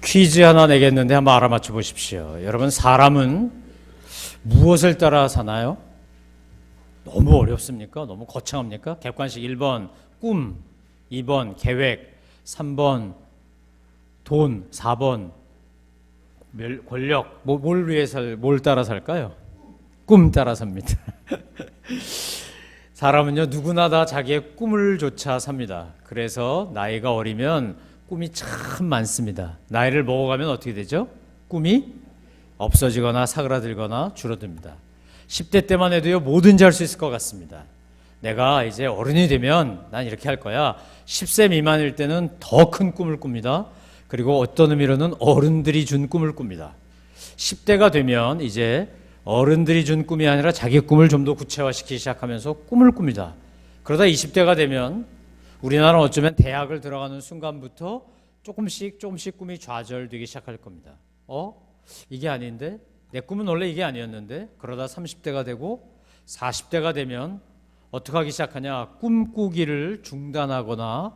퀴즈 하나 내겠는데 한번 알아맞혀 보십시오. 여러분, 사람은 무엇을 따라 사나요? 너무 어렵습니까? 너무 거창합니까? 객관식 1번 꿈, 2번 계획, 3번 돈, 4번 권력. 뭘 따라 살까요? 꿈 따라 삽니다. 사람은요, 누구나 다 자기의 꿈을 쫓아 삽니다. 그래서 나이가 어리면 꿈이 참 많습니다. 나이를 먹어가면 어떻게 되죠? 꿈이 없어지거나 사그라들거나 줄어듭니다. 10대 때만 해도요, 뭐든지 할 수 있을 것 같습니다. 내가 이제 어른이 되면 난 이렇게 할 거야. 10세 미만일 때는 더 큰 꿈을 꿉니다. 그리고 어떤 의미로는 어른들이 준 꿈을 꿉니다. 10대가 되면 이제 어른들이 준 꿈이 아니라 자기 꿈을 좀 더 구체화시키기 시작하면서 꿈을 꿉니다. 그러다 20대가 되면 우리나라는 어쩌면 대학을 들어가는 순간부터 조금씩 꿈이 좌절되기 시작할 겁니다. 이게 아닌데? 내 꿈은 원래 이게 아니었는데? 그러다 30대가 되고 40대가 되면 어떻게 하기 시작하냐? 꿈꾸기를 중단하거나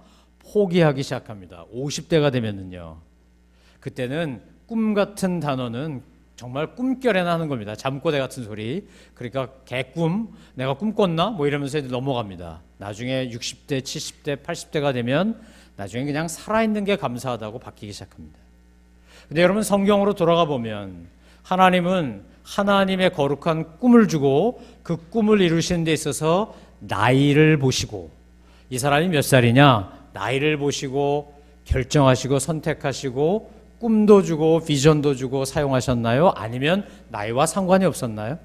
포기하기 시작합니다. 50대가 되면은요, 그때는 꿈 같은 단어는 정말 꿈결에나 하는 겁니다. 잠꼬대 같은 소리. 그러니까 개꿈, 내가 꿈꿨나? 뭐 이러면서 넘어갑니다. 나중에 60대, 70대, 80대가 되면 나중에 그냥 살아있는 게 감사하다고 바뀌기 시작합니다. 근데 여러분, 성경으로 돌아가 보면 하나님은 하나님의 거룩한 꿈을 주고 그 꿈을 이루시는 데 있어서 나이를 보시고, 이 사람이 몇 살이냐? 나이를 보시고 결정하시고 선택하시고 꿈도 주고 비전도 주고 사용하셨나요? 아니면 나이와 상관이 없었나요?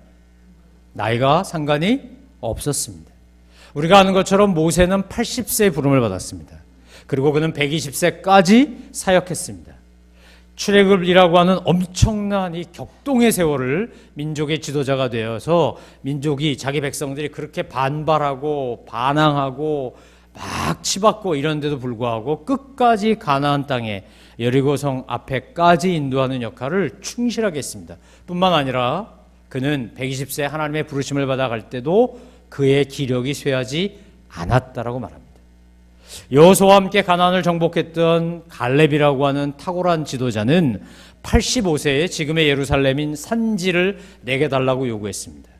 나이가 상관이 없었습니다. 우리가 아는 것처럼 모세는 80세의 부름을 받았습니다. 그리고 그는 120세까지 사역했습니다. 출애굽이라고 하는 엄청난 이 격동의 세월을 민족의 지도자가 되어서 민족이, 자기 백성들이 그렇게 반발하고 반항하고 막 치받고 이런데도 불구하고 끝까지 가나안 땅에 여리고성 앞에까지 인도하는 역할을 충실하게 했습니다. 뿐만 아니라 그는 120세 하나님의 부르심을 받아갈 때도 그의 기력이 쇠하지 않았다라고 말합니다. 여호수아와 함께 가나안을 정복했던 갈렙이라고 하는 탁월한 지도자는 85세에 지금의 예루살렘인 산지를 내게 달라고 요구했습니다.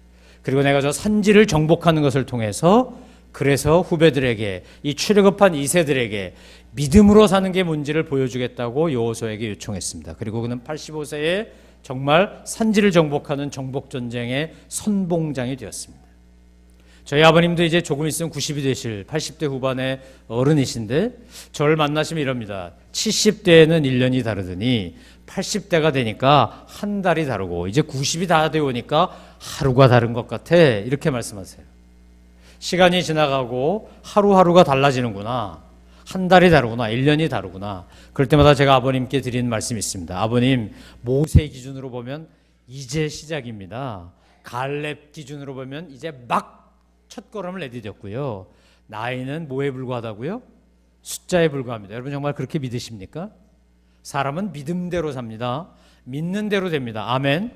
그리고 내가 저 산지를 정복하는 것을 통해서, 그래서 후배들에게, 이 출애굽한 2세들에게 믿음으로 사는 게 뭔지를 보여주겠다고 여호수아에게 요청했습니다. 그리고 그는 85세에 정말 산지를 정복하는 정복전쟁의 선봉장이 되었습니다. 저희 아버님도 이제 조금 있으면 90이 되실 80대 후반의 어른이신데 저를 만나시면 이럽니다. 70대에는 1년이 다르더니 80대가 되니까 한 달이 다르고 이제 90이 다 되오니까 하루가 다른 것 같아, 이렇게 말씀하세요. 시간이 지나가고 하루하루가 달라지는구나, 한 달이 다르구나, 1년이 다르구나. 그럴 때마다 제가 아버님께 드리는 말씀이 있습니다. 아버님, 모세 기준으로 보면 이제 시작입니다. 갈렙 기준으로 보면 이제 막 첫걸음을 내디뎠고요. 나이는 뭐에 불과하다고요? 숫자에 불과합니다. 여러분, 정말 그렇게 믿으십니까? 사람은 믿음대로 삽니다. 믿는 대로 됩니다. 아멘.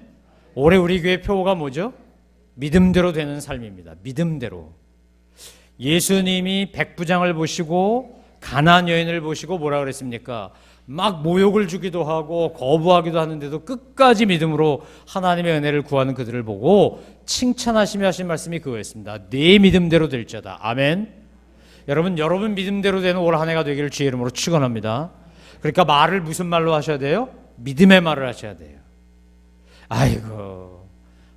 올해 우리 교회 표어가 뭐죠? 믿음대로 되는 삶입니다. 믿음대로. 예수님이 백부장을 보시고 가나안 여인을 보시고 뭐라 그랬습니까? 막 모욕을 주기도 하고 거부하기도 하는데도 끝까지 믿음으로 하나님의 은혜를 구하는 그들을 보고 칭찬하시며 하신 말씀이 그거였습니다. 네 믿음대로 될지어다. 아멘. 여러분 믿음대로 되는 올 한 해가 되기를 주의 이름으로 축원합니다. 그러니까 말을 무슨 말로 하셔야 돼요? 믿음의 말을 하셔야 돼요. 아이고,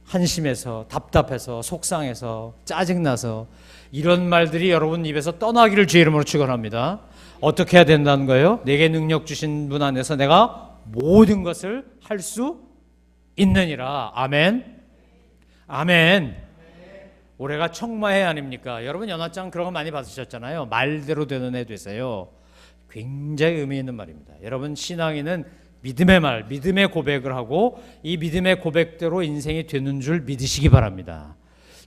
한심해서 답답해서 속상해서 짜증나서 이런 말들이 여러분 입에서 떠나기를 주의 이름으로 축원합니다. 어떻게 해야 된다는 거예요? 내게 능력 주신 분 안에서 내가 모든 것을 할 수 있느니라. 아멘. 아멘. 올해가 청마해 아닙니까? 여러분, 연합장 그런 거 많이 받으셨잖아요. 말대로 되는 해 되세요. 굉장히 의미 있는 말입니다. 여러분, 신앙인은 믿음의 말, 믿음의 고백을 하고 이 믿음의 고백대로 인생이 되는 줄 믿으시기 바랍니다.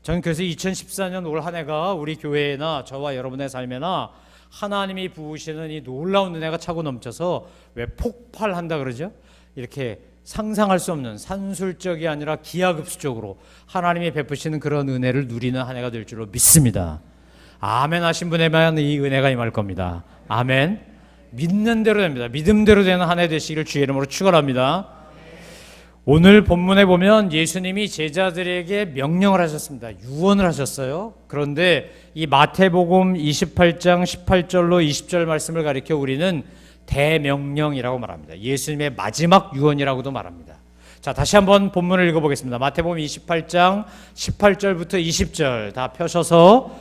저는 그래서 2014년 올 한 해가 우리 교회나 저와 여러분의 삶에나 하나님이 부으시는 이 놀라운 은혜가 차고 넘쳐서, 왜 폭발한다 그러죠? 이렇게 상상할 수 없는, 산술적이 아니라 기하급수적으로 하나님이 베푸시는 그런 은혜를 누리는 한 해가 될 줄로 믿습니다. 아멘 하신 분에만 이 은혜가 임할 겁니다. 아멘. 믿는 대로 됩니다. 믿음대로 되는 한 해 되시기를 주의 이름으로 축원합니다. 오늘 본문에 보면 예수님이 제자들에게 명령을 하셨습니다. 유언을 하셨어요. 그런데 이 마태복음 28장 18절로 20절 말씀을 가리켜 우리는 대명령이라고 말합니다. 예수님의 마지막 유언이라고도 말합니다. 자, 다시 한번 본문을 읽어보겠습니다. 마태복음 28장 18절부터 20절 다 펴셔서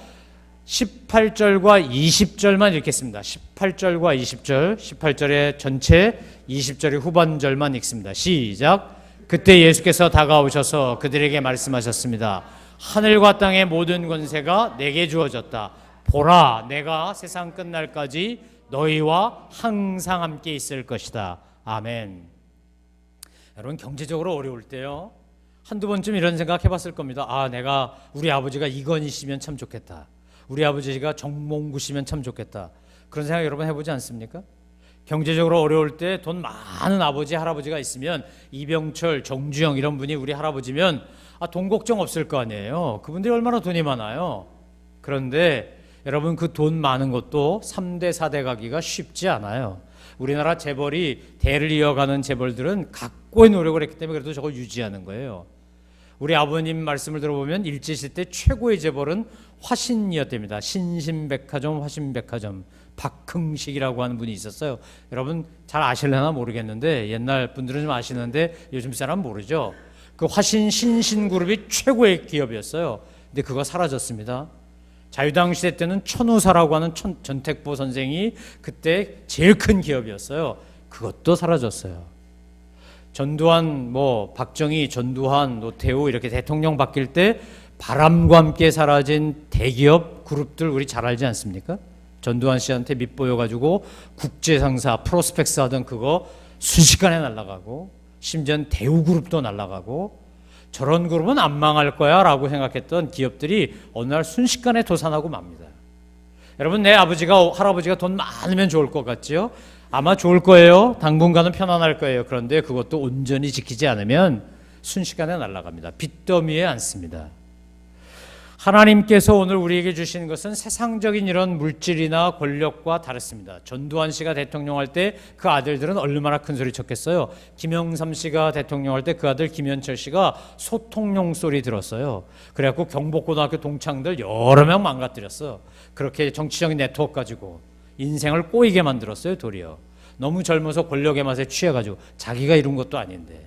18절과 20절만 읽겠습니다. 18절과 20절, 18절의 전체, 20절의 후반절만 읽습니다. 시작. 그때 예수께서 다가오셔서 그들에게 말씀하셨습니다. 하늘과 땅의 모든 권세가 내게 주어졌다. 보라, 내가 세상 끝날까지 너희와 항상 함께 있을 것이다. 아멘. 여러분, 경제적으로 어려울 때요, 한두 번쯤 이런 생각 해봤을 겁니다. 내가 우리 아버지가 이건희시면 참 좋겠다. 우리 아버지가 정몽구시면 참 좋겠다. 그런 생각 여러분 해보지 않습니까? 경제적으로 어려울 때 돈 많은 아버지, 할아버지가 있으면 이병철, 정주영 이런 분이 우리 할아버지면 돈 걱정 없을 거 아니에요. 그분들이 얼마나 돈이 많아요. 그런데 여러분, 그 돈 많은 것도 3대, 4대 가기가 쉽지 않아요. 우리나라 재벌이 대를 이어가는 재벌들은 각고의 노력을 했기 때문에 그래도 저걸 유지하는 거예요. 우리 아버님 말씀을 들어보면 일제시대 때 최고의 재벌은 화신이었답니다. 신신백화점, 화신백화점. 박흥식이라고 하는 분이 있었어요. 여러분 잘 아실려나 모르겠는데 옛날 분들은 좀 아시는데 요즘 사람 모르죠. 그 화신 신신그룹이 최고의 기업이었어요. 근데 그거 사라졌습니다. 자유당 시대 때는 천우사라고 하는 전택보 선생이 그때 제일 큰 기업이었어요. 그것도 사라졌어요. 전두환, 박정희, 전두환, 노태우 이렇게 대통령 바뀔 때 바람과 함께 사라진 대기업 그룹들 우리 잘 알지 않습니까? 전두환 씨한테 밑보여가지고 국제상사 프로스펙스 하던 그거 순식간에 날아가고, 심지어는 대우그룹도 날아가고, 저런 그룹은 안 망할 거야 라고 생각했던 기업들이 어느 날 순식간에 도산하고 맙니다. 여러분, 내 아버지가, 할아버지가 돈 많으면 좋을 것 같지요? 아마 좋을 거예요. 당분간은 편안할 거예요. 그런데 그것도 온전히 지키지 않으면 순식간에 날아갑니다. 빚더미에 앉습니다. 하나님께서 오늘 우리에게 주신 것은 세상적인 이런 물질이나 권력과 다릅니다. 전두환 씨가 대통령할 때 그 아들들은 얼마나 큰 소리 쳤겠어요. 김영삼 씨가 대통령할 때 그 아들 김현철 씨가 소통용 소리 들었어요. 그래갖고 경복고등학교 동창들 여러 명 망가뜨렸어. 그렇게 정치적인 네트워크 가지고 인생을 꼬이게 만들었어요. 도리어 너무 젊어서 권력의 맛에 취해가지고 자기가 이룬 것도 아닌데.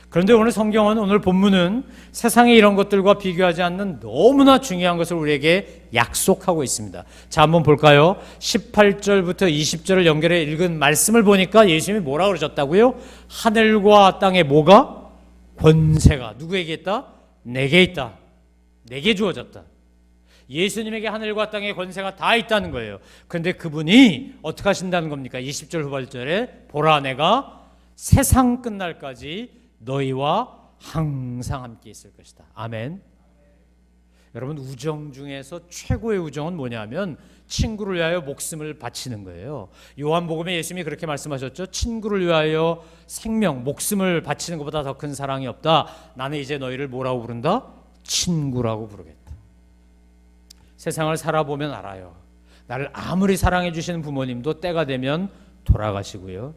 그런데 오늘 성경은, 오늘 본문은 세상의 이런 것들과 비교하지 않는 너무나 중요한 것을 우리에게 약속하고 있습니다. 자, 한번 볼까요? 18절부터 20절을 연결해 읽은 말씀을 보니까 예수님이 뭐라고 그러셨다고요? 하늘과 땅에 뭐가? 권세가 누구에게 있다? 내게 있다. 내게 주어졌다. 예수님에게 하늘과 땅의 권세가 다 있다는 거예요. 그런데 그분이 어떻게 하신다는 겁니까? 20절 후반절에 보라, 내가 세상 끝날까지 너희와 항상 함께 있을 것이다. 아멘. 여러분, 우정 중에서 최고의 우정은 뭐냐면 친구를 위하여 목숨을 바치는 거예요. 요한복음에 예수님이 그렇게 말씀하셨죠. 친구를 위하여 생명, 목숨을 바치는 것보다 더 큰 사랑이 없다. 나는 이제 너희를 뭐라고 부른다? 친구라고 부르겠다. 세상을 살아보면 알아요. 나를 아무리 사랑해 주시는 부모님도 때가 되면 돌아가시고요.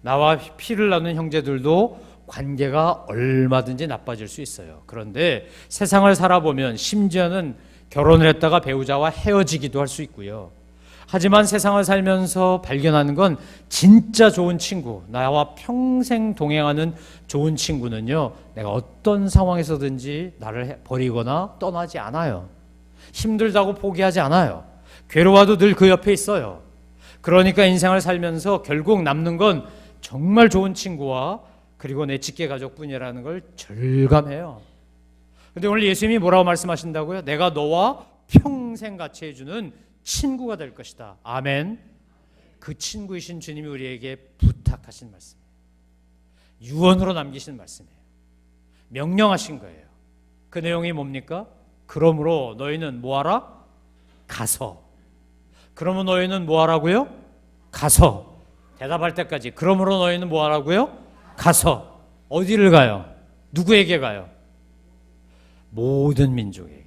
나와 피를 나눈 형제들도 관계가 얼마든지 나빠질 수 있어요. 그런데 세상을 살아보면 심지어는 결혼을 했다가 배우자와 헤어지기도 할 수 있고요. 하지만 세상을 살면서 발견하는 건 진짜 좋은 친구, 나와 평생 동행하는 좋은 친구는요, 내가 어떤 상황에서든지 나를 버리거나 떠나지 않아요. 힘들다고 포기하지 않아요. 괴로워도 늘 그 옆에 있어요. 그러니까 인생을 살면서 결국 남는 건 정말 좋은 친구와 그리고 내 직계 가족뿐이라는 걸 절감해요. 그런데 오늘 예수님이 뭐라고 말씀하신다고요? 내가 너와 평생 같이 해주는 친구가 될 것이다. 아멘. 그 친구이신 주님이 우리에게 부탁하신 말씀, 유언으로 남기신 말씀이에요. 명령하신 거예요. 그 내용이 뭡니까? 그러므로 너희는 뭐하라? 가서. 그러면 너희는 뭐하라고요? 가서. 대답할 때까지. 그러므로 너희는 뭐하라고요? 가서. 어디를 가요? 누구에게 가요? 모든 민족에게.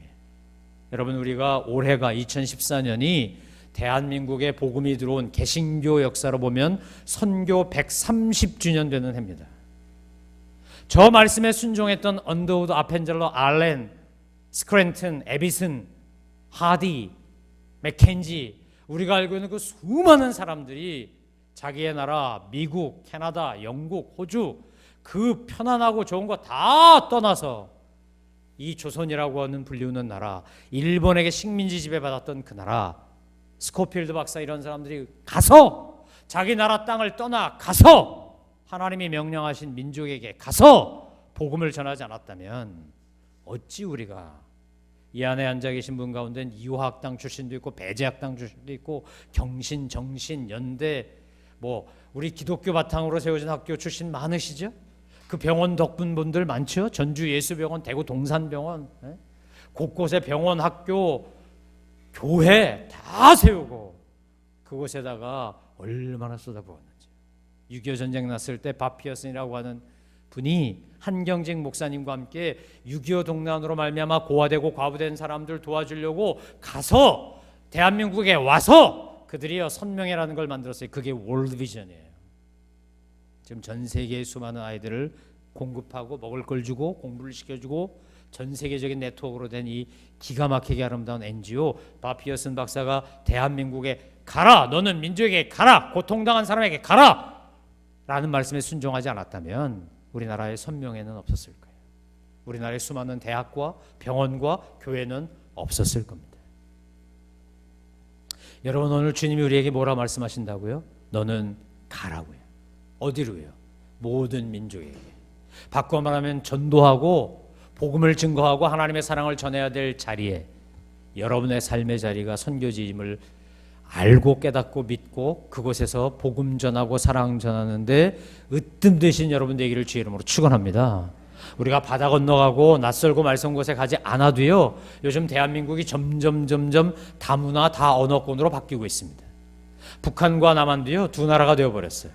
여러분, 우리가 올해가 2014년이 대한민국에 복음이 들어온 개신교 역사로 보면 선교 130주년 되는 해입니다. 저 말씀에 순종했던 언더우드, 아펜젤러, 알렌, 스크랜튼, 에비슨, 하디, 맥켄지, 우리가 알고 있는 그 수많은 사람들이 자기의 나라 미국, 캐나다, 영국, 호주 그 편안하고 좋은 거 다 떠나서 이 조선이라고 하는 불리우는 나라, 일본에게 식민지 지배받았던 그 나라, 스코필드 박사 이런 사람들이 가서 자기 나라 땅을 떠나 가서 하나님이 명령하신 민족에게 가서 복음을 전하지 않았다면 어찌 우리가 이 안에 앉아 계신 분 가운데는 이화학당 출신도 있고 배제학당 출신도 있고 경신, 정신, 연대 뭐 우리 기독교 바탕으로 세워진 학교 출신 많으시죠? 그 병원 덕분 분들 많죠? 전주 예수병원, 대구 동산병원, 곳곳에 병원, 학교, 교회 다 세우고 그곳에다가 얼마나 쏟아부었는지. 6.25 전쟁 났을 때 밥 피어슨이라고 하는 분이 한경직 목사님과 함께 6.25 동란으로 말미암아 고아되고 과부된 사람들 도와주려고 가서 대한민국에 와서 그들이요 선명회라는 걸 만들었어요. 그게 월드비전이에요. 지금 전 세계의 수많은 아이들을 공급하고 먹을 걸 주고 공부를 시켜주고 전 세계적인 네트워크로 된 이 기가 막히게 아름다운 NGO 밥 피어슨 박사가 대한민국에 가라, 너는 민족에게 가라, 고통당한 사람에게 가라 라는 말씀에 순종하지 않았다면 우리나라의 선명회는 없었을 거예요. 우리나라의 수많은 대학과 병원과 교회는 없었을 겁니다. 여러분, 오늘 주님이 우리에게 뭐라 말씀하신다고요? 너는 가라고요. 어디로요? 모든 민족에게. 바꿔 말하면 전도하고 복음을 증거하고 하나님의 사랑을 전해야 될 자리에, 여러분의 삶의 자리가 선교지임을 알고 깨닫고 믿고 그곳에서 복음 전하고 사랑 전하는데 으뜸 되신 여러분 되기를 주의 이름으로 축원합니다. 우리가 바다 건너가고 낯설고 말선 곳에 가지 않아도요, 요즘 대한민국이 점점 다문화 다언어권으로 바뀌고 있습니다. 북한과 남한도요 두 나라가 되어버렸어요.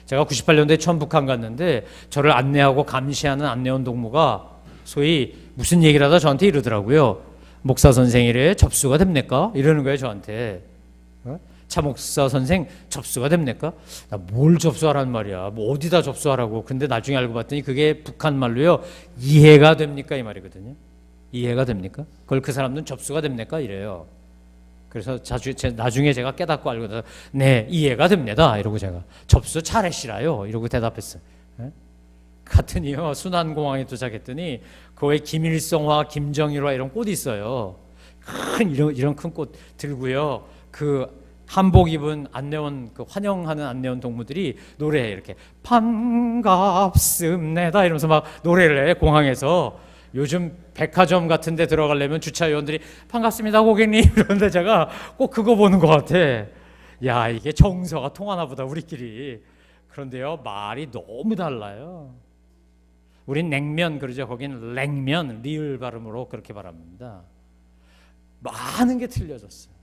제가 98년도에 처음 북한 갔는데 저를 안내하고 감시하는 안내원 동무가 소위 무슨 얘기를 하다 저한테 이러더라고요. 목사 선생이래, 접수가 됩니까? 이러는 거예요 저한테. 차 목사 선생 접수가 됩니까? 나 뭘 접수하라는 말이야. 뭐 어디다 접수하라고. 근데 나중에 알고 봤더니 그게 북한 말로요 이해가 됩니까? 이 말이거든요. 이해가 됩니까? 그걸 그 사람들은 접수가 됩니까? 이래요. 그래서 나중에 제가 깨닫고 알고 나서 네 이해가 됩니다 이러고 제가 접수 잘하시라요 이러고 대답했어요. 갔더니요 순안공항에 도착했더니 거기에 김일성화, 김정일화 이런 꽃이 있어요. 큰 이런 큰 꽃 들고요. 그 한복 입은 안내원, 그 환영하는 안내원 동무들이 노래해. 이렇게 반갑습니다 이러면서 막 노래를 해. 공항에서 요즘 백화점 같은 데 들어가려면 주차위원들이 반갑습니다 고객님 이러는데 제가 꼭 그거 보는 것 같아. 야, 이게 정서가 통하나 보다 우리끼리. 그런데요 말이 너무 달라요. 우린 냉면 그러죠. 거긴 냉면, 리을 발음으로 그렇게 말합니다. 많은 게 틀려졌어요.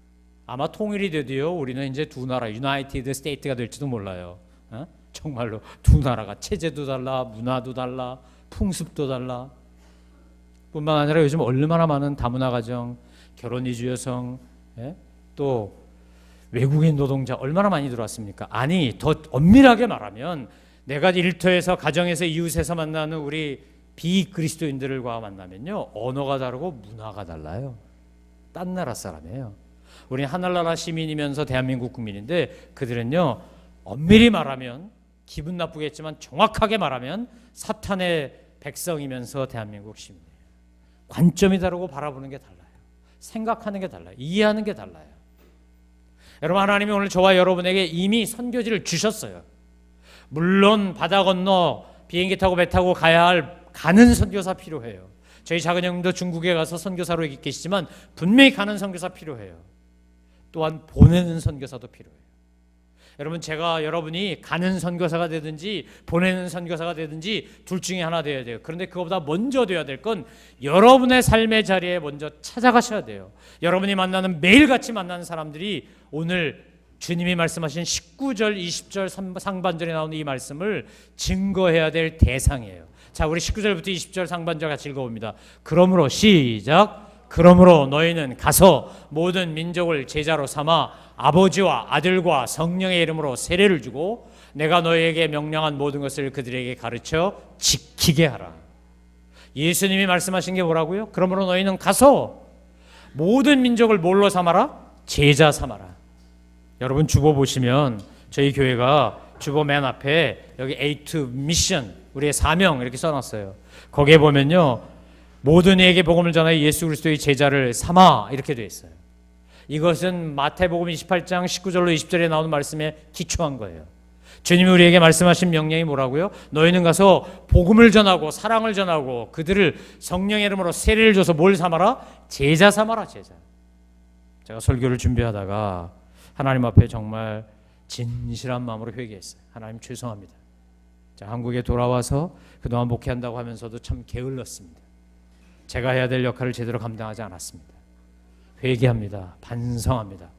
아마 통일이 돼도요 우리는 이제 두 나라 유나이티드 스테이트가 될지도 몰라요. 정말로 두 나라가 체제도 달라, 문화도 달라, 풍습도 달라. 뿐만 아니라 요즘 얼마나 많은 다문화 가정, 결혼 이주 여성, 또 외국인 노동자 얼마나 많이 들어왔습니까? 아니 더 엄밀하게 말하면 내가 일터에서 가정에서 이웃에서 만나는 우리 비그리스도인들과 만나면요 언어가 다르고 문화가 달라요. 딴 나라 사람이에요. 우리는 하늘나라 시민이면서 대한민국 국민인데 그들은요 엄밀히 말하면 기분 나쁘겠지만 정확하게 말하면 사탄의 백성이면서 대한민국 시민이에요. 관점이 다르고 바라보는 게 달라요. 생각하는 게 달라요. 이해하는 게 달라요. 여러분, 하나님이 오늘 저와 여러분에게 이미 선교지를 주셨어요. 물론 바다 건너 비행기 타고 배 타고 가는 선교사 필요해요. 저희 작은 형님도 중국에 가서 선교사로 계시지만 분명히 가는 선교사 필요해요. 또한 보내는 선교사도 필요해요. 여러분, 제가 여러분이 가는 선교사가 되든지 보내는 선교사가 되든지 둘 중에 하나 되어야 돼요. 그런데 그거보다 먼저 되어야 될 건 여러분의 삶의 자리에 먼저 찾아가셔야 돼요. 여러분이 만나는 매일같이 만나는 사람들이 오늘 주님이 말씀하신 19절 20절 상반절에 나오는 이 말씀을 증거해야 될 대상이에요. 자, 우리 19절부터 20절 상반절 같이 읽어봅니다. 그러므로 시작. 그러므로 너희는 가서 모든 민족을 제자로 삼아 아버지와 아들과 성령의 이름으로 세례를 주고 내가 너희에게 명령한 모든 것을 그들에게 가르쳐 지키게 하라. 예수님이 말씀하신 게 뭐라고요? 그러므로 너희는 가서 모든 민족을 뭘로 삼아라? 제자 삼아라. 여러분 주보 보시면 저희 교회가 주보 맨 앞에 여기 A2 미션, 우리의 사명 이렇게 써놨어요. 거기에 보면요, 모든 이에게 복음을 전하여 예수 그리스도의 제자를 삼아 이렇게 되어 있어요. 이것은 마태복음 28장 19절로 20절에 나오는 말씀에 기초한 거예요. 주님이 우리에게 말씀하신 명령이 뭐라고요? 너희는 가서 복음을 전하고 사랑을 전하고 그들을 성령의 이름으로 세례를 줘서 뭘 삼아라? 제자 삼아라, 제자. 제가 설교를 준비하다가 하나님 앞에 정말 진실한 마음으로 회개했어요. 하나님 죄송합니다. 자, 한국에 돌아와서 그동안 목회한다고 하면서도 참 게을렀습니다. 제가 해야 될 역할을 제대로 감당하지 않았습니다. 회개합니다. 반성합니다.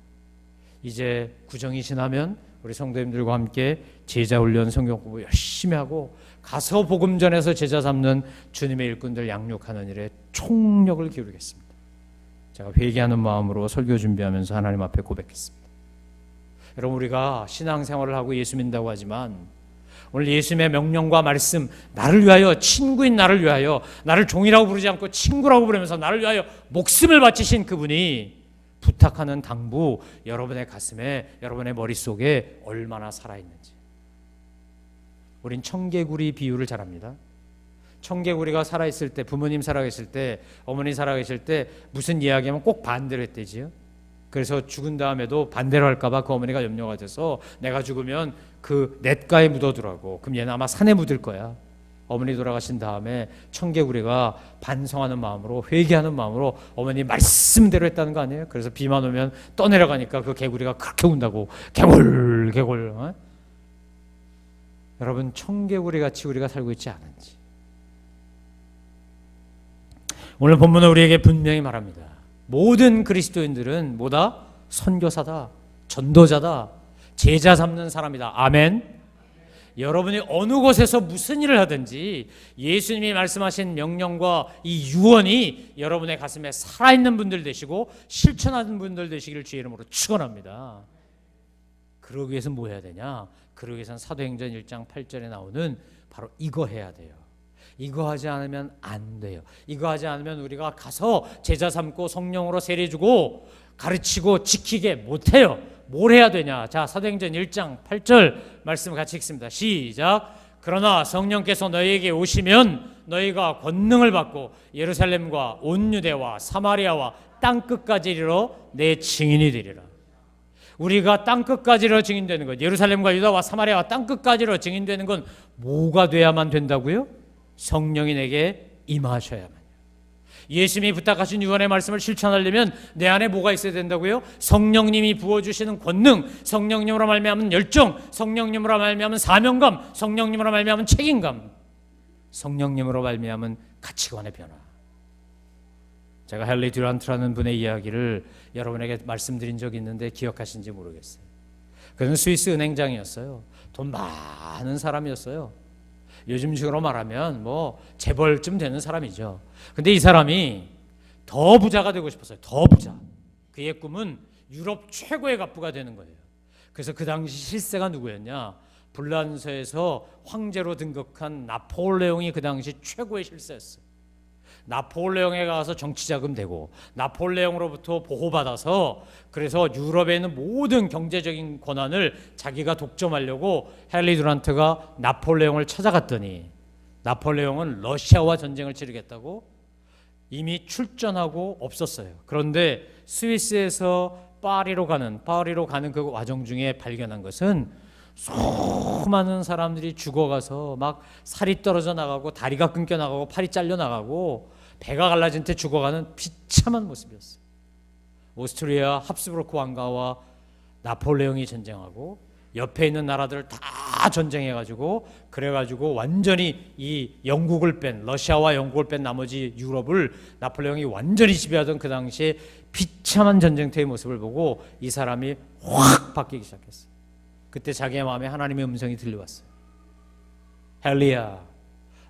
이제 구정이 지나면 우리 성도님들과 함께 제자 훈련, 성경 공부 열심히 하고 가서 복음 전해서 제자 삼는 주님의 일꾼들 양육하는 일에 총력을 기울이겠습니다. 제가 회개하는 마음으로 설교 준비하면서 하나님 앞에 고백했습니다. 여러분, 우리가 신앙생활을 하고 예수 믿는다고 하지만 오늘 예수님의 명령과 말씀, 나를 위하여, 친구인 나를 위하여, 나를 종이라고 부르지 않고 친구라고 부르면서 나를 위하여 목숨을 바치신 그분이 부탁하는 당부, 여러분의 가슴에, 여러분의 머릿속에 얼마나 살아있는지. 우린 청개구리 비유를 잘합니다. 청개구리가 살아있을 때, 부모님 살아계실 때, 어머니 살아계실 때 무슨 이야기하면 꼭 반대로 했대지요. 그래서 죽은 다음에도 반대로 할까봐 그 어머니가 염려가 돼서 내가 죽으면 그 냇가에 묻어두라고. 그럼 얘는 아마 산에 묻을 거야. 어머니 돌아가신 다음에 청개구리가 반성하는 마음으로, 회개하는 마음으로 어머니 말씀대로 했다는 거 아니에요? 그래서 비만 오면 떠내려가니까 그 개구리가 그렇게 운다고. 개굴 개굴. 여러분, 청개구리 같이 우리가 살고 있지 않은지. 오늘 본문은 우리에게 분명히 말합니다. 모든 그리스도인들은 뭐다? 선교사다, 전도자다, 제자 삼는 사람이다. 아멘. 여러분이 어느 곳에서 무슨 일을 하든지 예수님이 말씀하신 명령과 이 유언이 여러분의 가슴에 살아있는 분들 되시고 실천하는 분들 되시기를 주의 이름으로 축원합니다. 그러기 위해서 뭐 해야 되냐? 그러기 위해서는 사도행전 1장 8절에 나오는 바로 이거 해야 돼요. 이거 하지 않으면 안 돼요. 이거 하지 않으면 우리가 가서 제자 삼고 성령으로 세례 주고 가르치고 지키게 못해요. 뭘 해야 되냐? 자, 사도행전 1장 8절 말씀 같이 읽습니다. 시작. 그러나 성령께서 너희에게 오시면 너희가 권능을 받고 예루살렘과 온 유대와 사마리아와 땅끝까지 이르러 내 증인이 되리라. 우리가 땅끝까지 이르러 증인되는 것, 예루살렘과 유다와 사마리아와 땅끝까지 이르러 증인되는 건 뭐가 돼야만 된다고요? 성령이 내게 임하셔야만요. 예수님이 부탁하신 유언의 말씀을 실천하려면 내 안에 뭐가 있어야 된다고요? 성령님이 부어주시는 권능, 성령님으로 말미암은 열정, 성령님으로 말미암은 사명감, 성령님으로 말미암은 책임감, 성령님으로 말미암은 가치관의 변화. 제가 헨리 듀란트라는 분의 이야기를 여러분에게 말씀드린 적이 있는데 기억하신지 모르겠어요. 그는 스위스 은행장이었어요. 돈 많은 사람이었어요. 요즘식으로 말하면 뭐 재벌쯤 되는 사람이죠. 근데 이 사람이 더 부자가 되고 싶었어요. 더 부자. 그의 꿈은 유럽 최고의 갑부가 되는 거예요. 그래서 그 당시 실세가 누구였냐? 불란서에서 황제로 등극한 나폴레옹이 그 당시 최고의 실세였어요. 나폴레옹에 가서 정치자금 되고 나폴레옹으로부터 보호받아서 그래서 유럽에 있는 모든 경제적인 권한을 자기가 독점하려고 헨리 듀란트가 나폴레옹을 찾아갔더니 나폴레옹은 러시아와 전쟁을 치르겠다고 이미 출전하고 없었어요. 그런데 스위스에서 파리로 가는 그 과정 중에 발견한 것은 수많은 사람들이 죽어가서 막 살이 떨어져 나가고 다리가 끊겨 나가고 팔이 잘려 나가고 배가 갈라진 채 죽어가는 비참한 모습이었어요. 오스트리아 합스부르크 왕가와 나폴레옹이 전쟁하고 옆에 있는 나라들 다 전쟁해가지고 그래가지고 완전히 이 영국을 뺀 러시아와 영국을 뺀 나머지 유럽을 나폴레옹이 완전히 지배하던 그 당시에 비참한 전쟁터의 모습을 보고 이 사람이 확 바뀌기 시작했어요. 그때 자기의 마음에 하나님의 음성이 들려왔어요. 헨리야,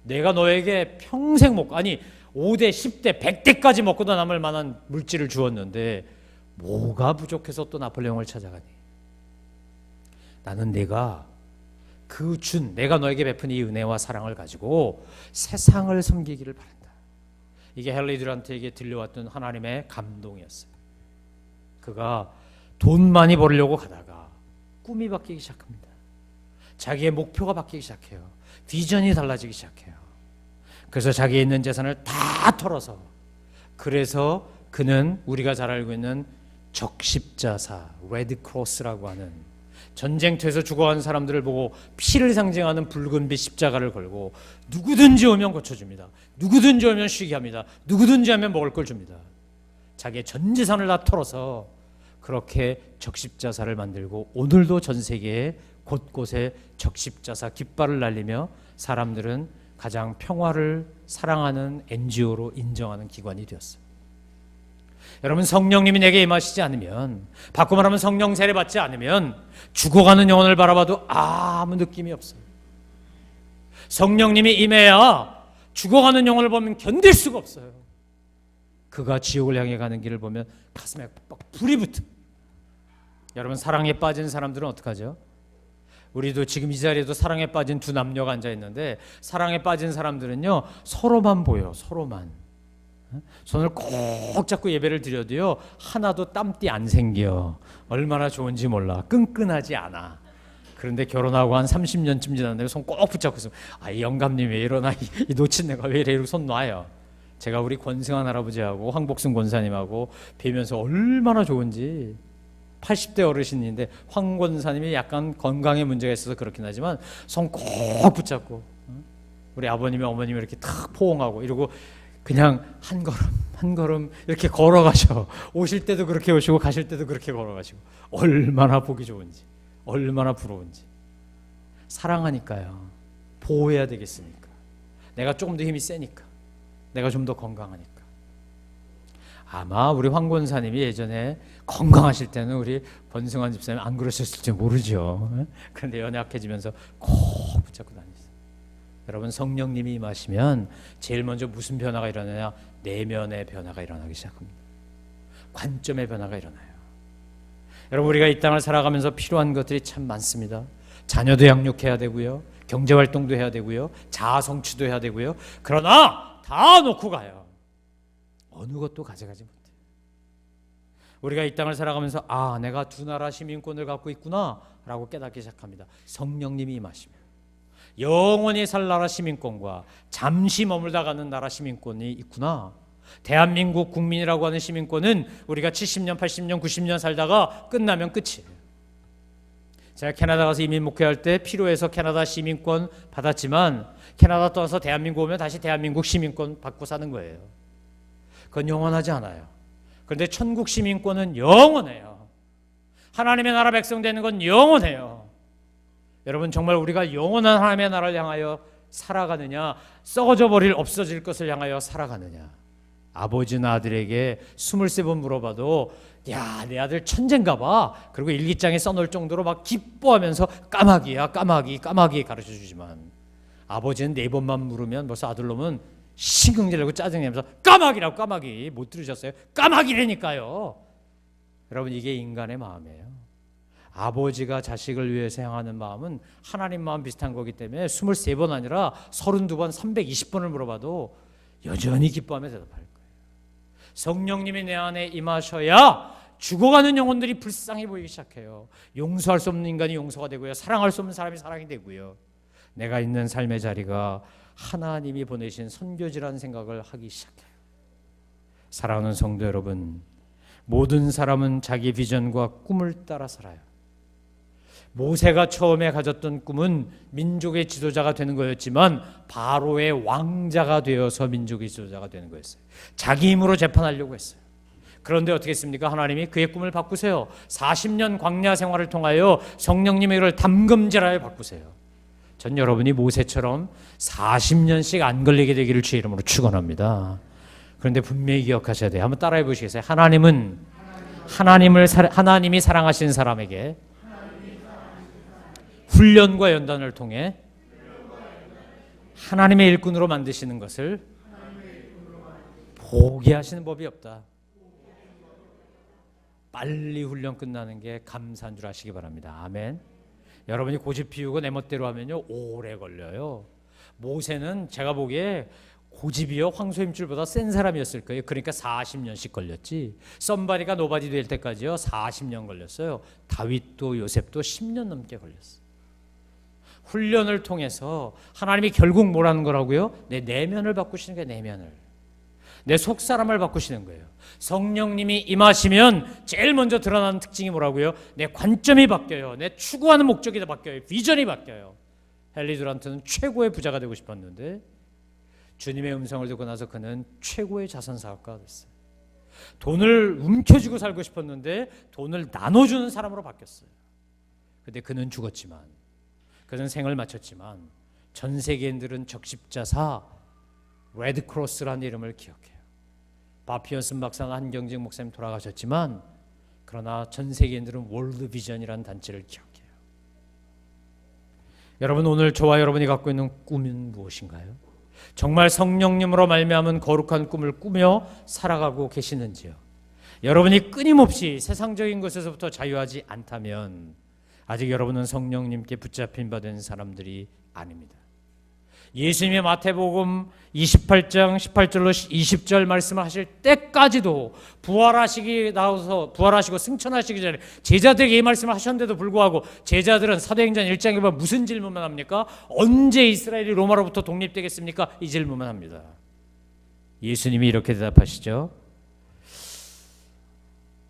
내가 너에게 평생 못, 아니 5대, 10대, 100대까지 먹고도 남을 만한 물질을 주었는데 뭐가 부족해서 또 나폴레옹을 찾아가니? 나는 내가 내가 너에게 베푼 이 은혜와 사랑을 가지고 세상을 섬기기를 바란다. 이게 헨리 듀란트에게 들려왔던 하나님의 감동이었어요. 그가 돈 많이 벌려고 가다가 꿈이 바뀌기 시작합니다. 자기의 목표가 바뀌기 시작해요. 비전이 달라지기 시작해요. 그래서 자기의 있는 재산을 다 털어서, 그래서 그는 우리가 잘 알고 있는 적십자사, 레드크로스라고 하는 전쟁터에서 죽어간 사람들을 보고 피를 상징하는 붉은빛 십자가를 걸고 누구든지 오면 고쳐줍니다. 누구든지 오면 쉬게 합니다. 누구든지 하면 먹을 걸 줍니다. 자기의 전 재산을 다 털어서 그렇게 적십자사를 만들고 오늘도 전 세계에 곳곳에 적십자사 깃발을 날리며 사람들은 가장 평화를 사랑하는 NGO로 인정하는 기관이 되었어요. 여러분, 성령님이 내게 임하시지 않으면, 바꿔 말하면 성령 세례 받지 않으면 죽어가는 영혼을 바라봐도 아무 느낌이 없어요. 성령님이 임해야 죽어가는 영혼을 보면 견딜 수가 없어요. 그가 지옥을 향해 가는 길을 보면 가슴에 막 불이 붙어. 여러분, 사랑에 빠진 사람들은 어떡하죠? 우리도 지금 이 자리에도 사랑에 빠진 두 남녀가 앉아 있는데, 사랑에 빠진 사람들은요 서로만 보여. 서로만 손을 꼭 잡고 예배를 드려도요 하나도 땀띠 안 생겨. 얼마나 좋은지 몰라. 끈끈하지 않아. 그런데 결혼하고 한 30년쯤 지났는데 손 꼭 붙잡고 있으면, 이 영감님 왜 이러나, 이 놓친 내가 왜 이래, 이러고 손 놔요. 제가 우리 권승환 할아버지하고 황복순 권사님하고 뵈면서 얼마나 좋은지. 80대 어르신인데 황 권사님이 약간 건강에 문제가 있어서 그렇긴 하지만 손 꼭 붙잡고, 우리 아버님이 어머님이 이렇게 탁 포옹하고 이러고 그냥 한 걸음 한 걸음 이렇게 걸어가셔. 오실 때도 그렇게 오시고 가실 때도 그렇게 걸어가시고. 얼마나 보기 좋은지, 얼마나 부러운지. 사랑하니까요. 보호해야 되겠습니까? 내가 조금 더 힘이 세니까, 내가 좀 더 건강하니까. 아마 우리 황 권사님이 예전에 건강하실 때는 우리 권승환 집사님 안 그러셨을지 모르죠. 그런데 연약해지면서 꼭 붙잡고 다녔어요. 여러분, 성령님이 임하시면 제일 먼저 무슨 변화가 일어나냐? 내면의 변화가 일어나기 시작합니다. 관점의 변화가 일어나요. 여러분, 우리가 이 땅을 살아가면서 필요한 것들이 참 많습니다. 자녀도 양육해야 되고요, 경제활동도 해야 되고요, 자아 성취도 해야 되고요. 그러나 다 놓고 가요. 어느 것도 가져가지 못해요. 우리가 이 땅을 살아가면서 내가 두 나라 시민권을 갖고 있구나 라고 깨닫기 시작합니다. 성령님이 임하시면 영원히 살 나라 시민권과 잠시 머물다 가는 나라 시민권이 있구나. 대한민국 국민이라고 하는 시민권은 우리가 70년, 80년, 90년 살다가 끝나면 끝이에요. 제가 캐나다 가서 이민 목회할 때 필요해서 캐나다 시민권 받았지만, 캐나다 떠나서 대한민국 오면 다시 대한민국 시민권 받고 사는 거예요. 그건 영원하지 않아요. 그런데 천국 시민권은 영원해요. 하나님의 나라 백성 되는 건 영원해요. 여러분, 정말 우리가 영원한 하나님의 나라를 향하여 살아가느냐, 썩어져 버릴 없어질 것을 향하여 살아가느냐. 아버지는 아들에게 23번 물어봐도 내 아들 천재인가 봐. 그리고 일기장에 써놓을 정도로 막 기뻐하면서 까마귀야 까마귀 가르쳐주지만, 아버지는 4번만 물으면 벌써 아들놈은 시궁질내고 짜증내면서 까마귀라고. 까마귀 못 들으셨어요? 까마귀라니까요. 여러분, 이게 인간의 마음이에요. 아버지가 자식을 위해서 향하는 마음은 하나님 마음 비슷한 거기 때문에 23번 아니라 32번, 320번을 물어봐도 여전히 기뻐하며 대답할 거예요. 성령님이 내 안에 임하셔야 죽어가는 영혼들이 불쌍해 보이기 시작해요. 용서할 수 없는 인간이 용서가 되고요, 사랑할 수 없는 사람이 사랑이 되고요, 내가 있는 삶의 자리가 하나님이 보내신 선교지라는 생각을 하기 시작해요. 사랑하는 성도 여러분, 모든 사람은 자기 비전과 꿈을 따라 살아요. 모세가 처음에 가졌던 꿈은 민족의 지도자가 되는 거였지만 바로의 왕자가 되어서 민족의 지도자가 되는 거였어요. 자기 힘으로 재판하려고 했어요. 그런데 어떻게 했습니까? 하나님이 그의 꿈을 바꾸세요. 40년 광야 생활을 통하여 성령님의 이를 담금질하여 바꾸세요. 전 여러분이 모세처럼 40년씩 안 걸리게 되기를 주의 이름으로 축원합니다. 그런데 분명히 기억하셔야 돼요. 한번 따라해 보시겠어요? 하나님이 사랑하시는 사람에게 훈련과 연단을 통해 하나님의 일꾼으로 만드시는 것을 포기하시는 법이 없다. 빨리 훈련 끝나는 게 감사한 줄 아시기 바랍니다. 아멘. 여러분이 고집 피우고 내 멋대로 하면요 오래 걸려요. 모세는 제가 보기에 고집이요 황소힘줄보다 센 사람이었을 거예요. 그러니까 40년씩 걸렸지. 썸바디가 노바디 될 때까지요 40년 걸렸어요. 다윗도 요셉도 10년 넘게 걸렸어요. 훈련을 통해서 하나님이 결국 뭐라는 거라고요? 내 내면을 바꾸시는 거예요. 내면을. 내 속사람을 바꾸시는 거예요. 성령님이 임하시면 제일 먼저 드러나는 특징이 뭐라고요? 내 관점이 바뀌어요. 내 추구하는 목적이 바뀌어요. 비전이 바뀌어요. 헨리 듀란트는 최고의 부자가 되고 싶었는데 주님의 음성을 듣고 나서 그는 최고의 자선사업가가 됐어요. 돈을 움켜쥐고 살고 싶었는데 돈을 나눠주는 사람으로 바뀌었어요. 근데 그는 죽었지만, 그는 생을 마쳤지만 전 세계인들은 적십자사 레드크로스라는 이름을 기억해요. 바피언슨 박사나 한경직 목사님 돌아가셨지만 그러나 전 세계인들은 월드비전이라는 단체를 기억해요. 여러분, 오늘 저와 여러분이 갖고 있는 꿈은 무엇인가요? 정말 성령님으로 말미암은 거룩한 꿈을 꾸며 살아가고 계시는지요? 여러분이 끊임없이 세상적인 것에서부터 자유하지 않다면 아직 여러분은 성령님께 붙잡힌 바 된 사람들이 아닙니다. 예수님의 마태복음 28장 18절로 20절 말씀을 하실 때까지도 부활하시고 승천하시기 전에 제자들에게 이 말씀을 하셨는데도 불구하고 제자들은 사도행전 1장에 보면 무슨 질문만 합니까? 언제 이스라엘이 로마로부터 독립되겠습니까? 이 질문만 합니다. 예수님이 이렇게 대답하시죠.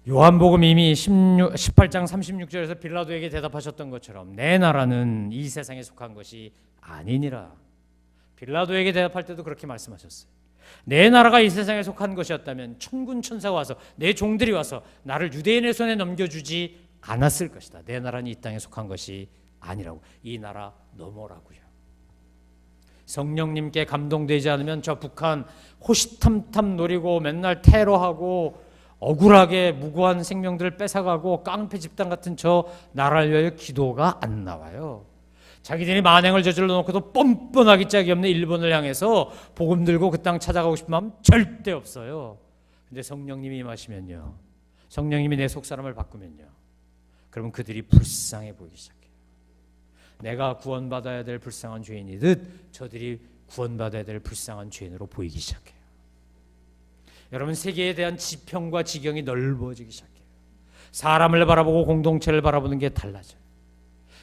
요한복음 이미 18장 36절에서 빌라도에게 대답하셨던 것처럼 내 나라는 이 세상에 속한 것이 아니니라. 빌라도에게 대답할 때도 그렇게 말씀하셨어요. 내 나라가 이 세상에 속한 것이었다면 천군 천사가 와서 내 종들이 와서 나를 유대인의 손에 넘겨주지 않았을 것이다. 내 나라는 이 땅에 속한 것이 아니라고. 이 나라 넘어라고요. 성령님께 감동되지 않으면 저 북한 호시탐탐 노리고 맨날 테러하고 억울하게 무고한 생명들을 뺏어가고 깡패 집단 같은 저 나라를 위하여 기도가 안 나와요. 자기들이 만행을 저질러 놓고도 뻔뻔하기 짝이 없는 일본을 향해서 복음 들고 그 땅 찾아가고 싶은 마음 절대 없어요. 근데 성령님이 임하시면요, 성령님이 내 속사람을 바꾸면요, 그러면 그들이 불쌍해 보이기 시작해요. 내가 구원받아야 될 불쌍한 죄인이듯 저들이 구원받아야 될 불쌍한 죄인으로 보이기 시작해요. 여러분, 세계에 대한 지평과 지경이 넓어지기 시작해요. 사람을 바라보고 공동체를 바라보는 게 달라져요.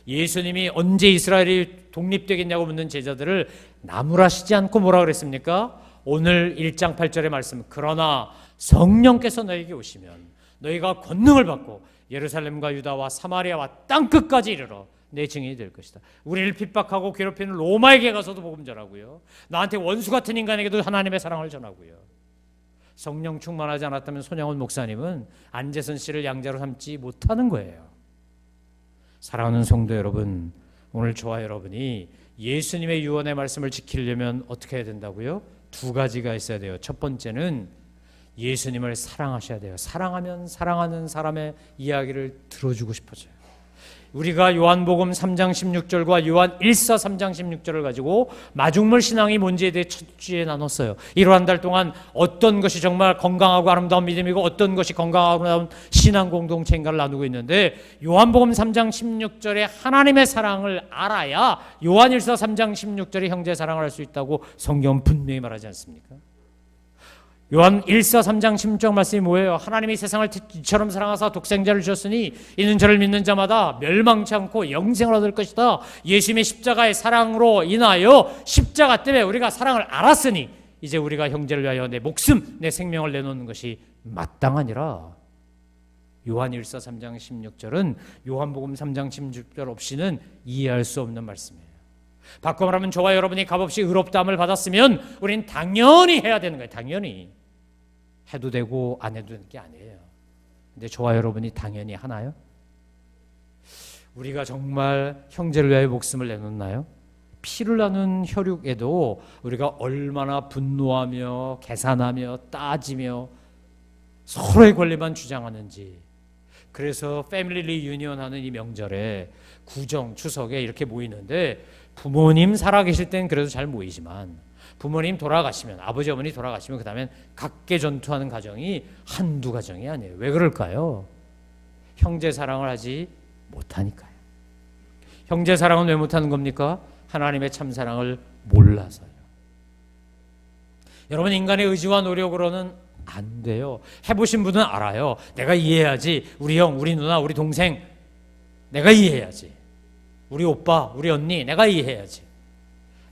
예수님이 언제 이스라엘이 독립되겠냐고 묻는 제자들을 나무라시지 않고 뭐라 그랬습니까? 오늘 1장 8절의 말씀, 그러나 성령께서 너에게 오시면 너희가 권능을 받고 예루살렘과 유다와 사마리아와 땅끝까지 이르러 내 증인이 될 것이다. 우리를 핍박하고 괴롭히는 로마에게 가서도 복음 전하고요, 나한테 원수 같은 인간에게도 하나님의 사랑을 전하고요. 성령 충만하지 않았다면 손양훈 목사님은 안재선 씨를 양자로 삼지 못하는 거예요. 사랑하는 성도 여러분, 오늘 저와 여러분이 예수님의 유언의 말씀을 지키려면 어떻게 해야 된다고요? 두 가지가 있어야 돼요. 첫 번째는 예수님을 사랑하셔야 돼요. 사랑하면 사랑하는 사람의 이야기를 들어주고 싶어져요. 우리가 요한복음 3장 16절과 요한 1서 3장 16절을 가지고 마중물 신앙이 뭔지에 대해 첫 주에 나눴어요. 이러한 달 동안 어떤 것이 정말 건강하고 아름다운 믿음이고 어떤 것이 건강하고 아름다운 신앙 공동체인가를 나누고 있는데, 요한복음 3장 16절에 하나님의 사랑을 알아야 요한 1서 3장 16절에 형제의 사랑을 할 수 있다고 성경은 분명히 말하지 않습니까? 요한 1서 3장 16절 말씀이 뭐예요? 하나님이 세상을 이처럼 사랑하사 독생자를 주셨으니 이는 저를 믿는 자마다 멸망치 않고 영생을 얻을 것이다. 예수님의 십자가의 사랑으로 인하여 십자가 때문에 우리가 사랑을 알았으니 이제 우리가 형제를 위하여 내 목숨, 내 생명을 내놓는 것이 마땅하니라. 요한 1서 3장 16절은 요한복음 3장 16절 없이는 이해할 수 없는 말씀이에요. 바꿔 말하면 저와 여러분이 값없이 의롭다함을 받았으면 우린 당연히 해야 되는 거예요. 당연히 해도 되고 안 해도 되는 게 아니에요. 근데 저와 여러분이 당연히 하나요? 우리가 정말 형제를 위하여 목숨을 내놓나요? 피를 나눈 혈육에도 우리가 얼마나 분노하며 계산하며 따지며 서로의 권리만 주장하는지, 그래서 패밀리 리유니언 하는 이 명절에 구정, 추석에 이렇게 모이는데 부모님 살아계실 땐 그래도 잘 모이지만 부모님 돌아가시면, 아버지 어머니 돌아가시면 그 다음엔 각계 전투하는 가정이 한두 가정이 아니에요. 왜 그럴까요? 형제 사랑을 하지 못하니까요. 형제 사랑은 왜 못하는 겁니까? 하나님의 참 사랑을 몰라서요. 여러분, 인간의 의지와 노력으로는 안 돼요. 해보신 분은 알아요. 내가 이해해야지. 우리 형, 우리 누나, 우리 동생 내가 이해해야지. 우리 오빠, 우리 언니 내가 이해해야지.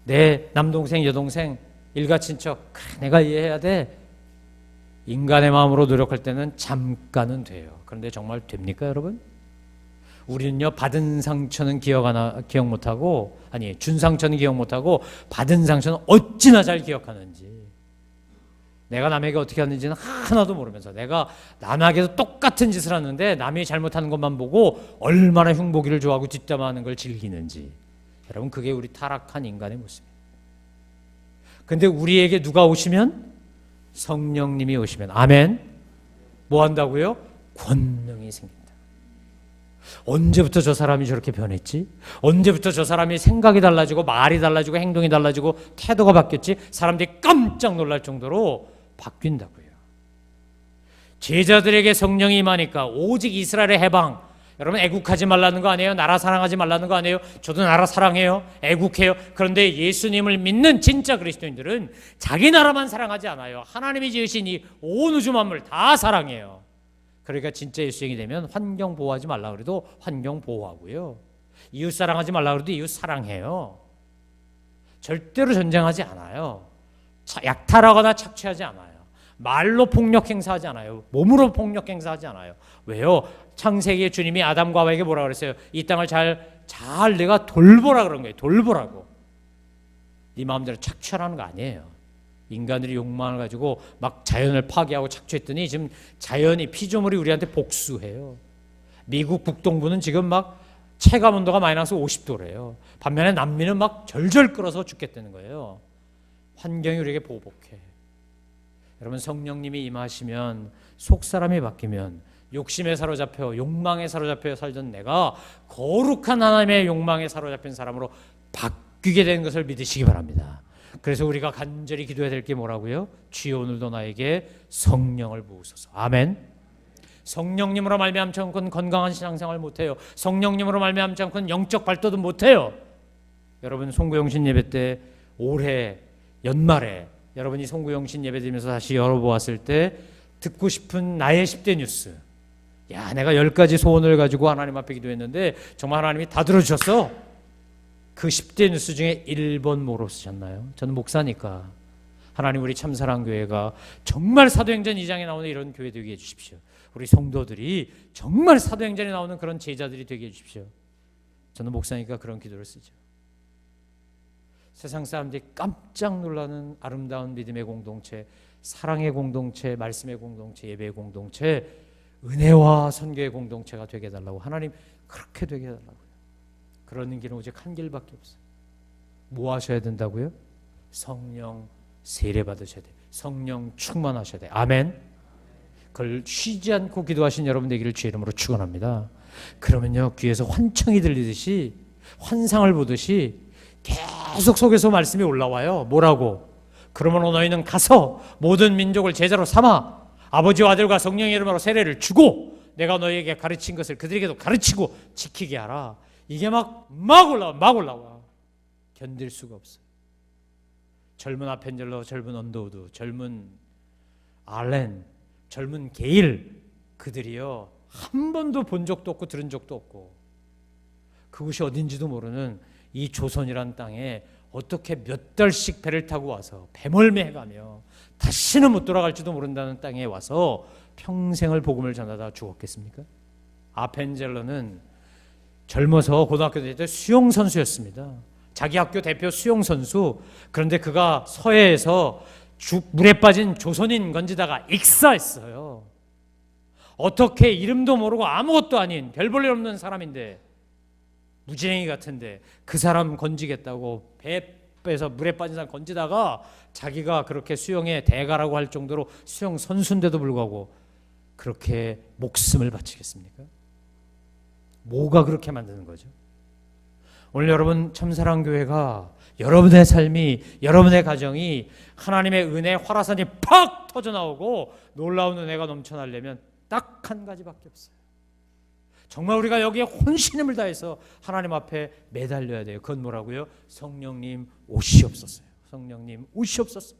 내 남동생, 여동생, 일가친척 그래, 내가 이해해야 돼. 인간의 마음으로 노력할 때는 잠깐은 돼요. 그런데 정말 됩니까, 여러분? 우리는요, 받은 상처는 기억 못하고, 아니, 준 상처는 기억 못하고 받은 상처는 어찌나 잘 기억하는지. 내가 남에게 어떻게 하는지는 하나도 모르면서 내가 남에게도 똑같은 짓을 하는데 남이 잘못하는 것만 보고 얼마나 흉보기를 좋아하고 뒷담화하는 걸 즐기는지. 여러분, 그게 우리 타락한 인간의 모습이에요. 근데 우리에게 누가 오시면? 성령님이 오시면, 아멘, 뭐 한다고요? 권능이 생긴다. 언제부터 저 사람이 저렇게 변했지? 언제부터 저 사람이 생각이 달라지고 말이 달라지고 행동이 달라지고 태도가 바뀌었지? 사람들이 깜짝 놀랄 정도로 바뀐다고요. 제자들에게 성령이 임하니까 오직 이스라엘의 해방. 여러분, 애국하지 말라는 거 아니에요? 나라 사랑하지 말라는 거 아니에요? 저도 나라 사랑해요. 애국해요. 그런데 예수님을 믿는 진짜 그리스도인들은 자기 나라만 사랑하지 않아요. 하나님이 지으신 이 온 우주 만물 다 사랑해요. 그러니까 진짜 예수님이 되면 환경 보호하지 말라 그래도 환경 보호하고요. 이웃 사랑하지 말라 그래도 이웃 사랑해요. 절대로 전쟁하지 않아요. 약탈하거나 착취하지 않아요. 말로 폭력 행사하지 않아요. 몸으로 폭력 행사하지 않아요. 왜요? 창세기에 주님이 아담과 하와에게 뭐라 그랬어요? 이 땅을 잘 내가 돌보라 그런 거예요. 돌보라고. 네 마음대로 착취하라는 거 아니에요. 인간들이 욕망을 가지고 막 자연을 파괴하고 착취했더니 지금 자연이 피조물이 우리한테 복수해요. 미국 북동부는 지금 막 체감 온도가 마이너스 50도래요. 반면에 남미는 막 절절 끓어서 죽겠다는 거예요. 환경이 우리에게 보복해. 여러분, 성령님이 임하시면, 속사람이 바뀌면, 욕심에 사로잡혀 욕망에 사로잡혀 살던 내가 거룩한 하나님의 욕망에 사로잡힌 사람으로 바뀌게 된 것을 믿으시기 바랍니다. 그래서 우리가 간절히 기도해야 될 게 뭐라고요? 주여, 오늘도 나에게 성령을 부으소서. 아멘. 성령님으로 말미암지 않고는 건강한 신앙생활 못해요. 성령님으로 말미암지 않고는 영적 발도도 못해요. 여러분, 송구영신 예배 때 올해 연말에 여러분이 송구영신 예배 드리면서 다시 열어보았을 때 듣고 싶은 나의 10대 뉴스. 야, 내가 10가지 소원을 가지고 하나님 앞에 기도했는데 정말 하나님이 다 들어주셨어. 그 10대 뉴스 중에 1번 뭐로 쓰셨나요? 저는 목사니까 하나님, 우리 참사랑교회가 정말 사도행전 2장에 나오는 이런 교회 되게 해주십시오. 우리 성도들이 정말 사도행전에 나오는 그런 제자들이 되게 해주십시오. 저는 목사니까 그런 기도를 쓰죠. 세상 사람들이 깜짝 놀라는 아름다운 믿음의 공동체, 사랑의 공동체, 말씀의 공동체, 예배의 공동체, 은혜와 선교의 공동체가 되게 해달라고. 하나님, 그렇게 되게 해달라고요. 그러는 길은 오직 한 길밖에 없어요. 뭐 하셔야 된다고요? 성령 세례 받으셔야 돼요. 성령 충만하셔야 돼요. 아멘. 그걸 쉬지 않고 기도하신 여러분 되기를 주의 이름으로 축원합니다. 그러면요, 귀에서 환청이 들리듯이, 환상을 보듯이 계속 속에서 말씀이 올라와요. 뭐라고? 그러므로 너희는 가서 모든 민족을 제자로 삼아 아버지와 아들과 성령의 이름으로 세례를 주고 내가 너희에게 가르친 것을 그들에게도 가르치고 지키게 하라. 이게 막 올라와. 견딜 수가 없어요. 젊은 아펜젤러, 젊은 언더우드, 젊은 알렌, 젊은 게일, 그들이요 한 번도 본 적도 없고 들은 적도 없고 그곳이 어딘지도 모르는 이 조선이란 땅에 어떻게 몇 달씩 배를 타고 와서 배멀미해가며 다시는 못 돌아갈지도 모른다는 땅에 와서 평생을 복음을 전하다 죽었겠습니까? 아펜젤러는 젊어서 고등학교 다닐 때 수영 선수였습니다. 자기 학교 대표 수영 선수. 그런데 그가 서해에서 물에 빠진 조선인 건지다가 익사했어요. 어떻게 이름도 모르고 아무것도 아닌 별 볼 일 없는 사람인데, 무지랭이 같은데 그 사람 건지겠다고 배에서 물에 빠진 사람 건지다가 자기가 그렇게 수영의 대가라고 할 정도로 수영 선수인데도 불구하고 그렇게 목숨을 바치겠습니까? 뭐가 그렇게 만드는 거죠? 오늘 여러분 참사랑교회가 여러분의 삶이, 여러분의 가정이 하나님의 은혜 화라산이 팍 터져나오고 놀라운 은혜가 넘쳐나려면 딱 한 가지밖에 없어요. 정말 우리가 여기에 혼신임을 다해서 하나님 앞에 매달려야 돼요. 그건 뭐라고요? 성령님 오시옵소서요. 성령님 오시옵소서.